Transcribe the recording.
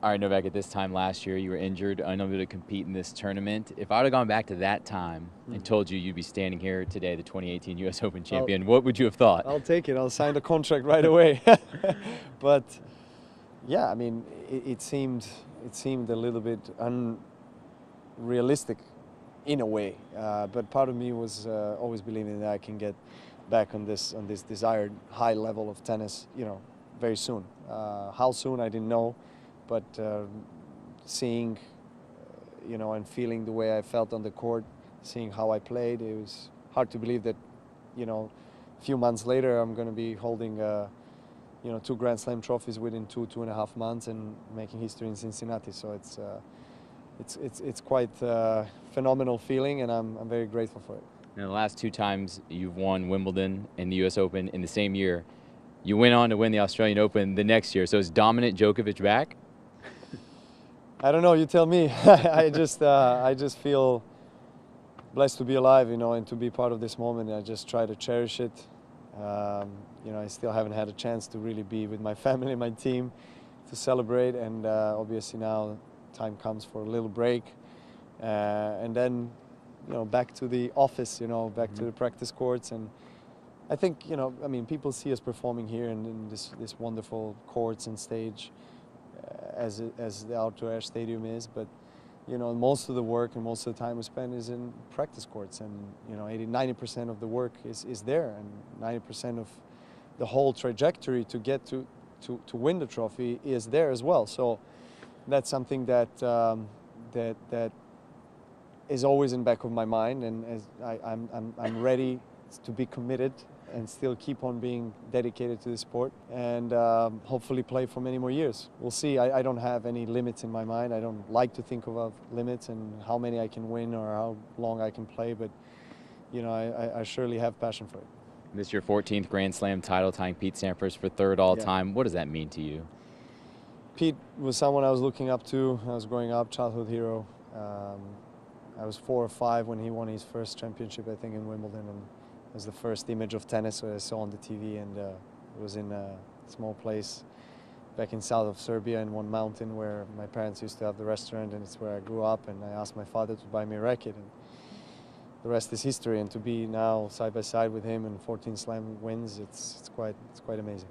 All right, Novak, at this time last year, you were injured, unable to compete in this tournament. If I would have gone back to that time and told you you'd be standing here today, the 2018 U.S. Open champion, what would you have thought? I'll take it. I'll sign the contract right away. But yeah, I mean, it seemed a little bit unrealistic in a way. But part of me was always believing that I can get back on this desired high level of tennis, very soon. How soon, I didn't know. But seeing, and feeling the way I felt on the court, seeing how I played, it was hard to believe that, a few months later I'm going to be holding, 2 Grand Slam trophies within 2.5 months and making history in Cincinnati. So it's quite a phenomenal feeling, and I'm very grateful for it. Now, the last 2 times you've won Wimbledon and the U.S. Open in the same year, you went on to win the Australian Open the next year. So is dominant Djokovic back? I don't know. You tell me. I just feel blessed to be alive, and to be part of this moment. I just try to cherish it. I still haven't had a chance to really be with my family, my team, to celebrate. And obviously now time comes for a little break, and then back to the office. Back to the practice courts. And I think people see us performing here in this wonderful courts and stage. As the outdoor air stadium is, but most of the work and most of the time we spend is in practice courts, and 80–90% of the work is there, and 90% of the whole trajectory to get to win the trophy is there as well. So that's something that that is always in the back of my mind, and as I'm ready to be committed and still keep on being dedicated to the sport, and hopefully play for many more years. We'll see. I don't have any limits in my mind. I don't like to think of limits and how many I can win or how long I can play, but I surely have passion for it. This is your 14th Grand Slam title, tying Pete Sampras for 3rd all-time. What does that mean to you? Pete was someone I was looking up to. I was growing up, childhood hero. I was 4 or 5 when he won his first championship, I think, in Wimbledon, and it was the first image of tennis I saw on the TV, and it was in a small place back in south of Serbia in one mountain where my parents used to have the restaurant, and it's where I grew up. And I asked my father to buy me a racket, and the rest is history. And to be now side by side with him and 14 slam wins, it's quite amazing.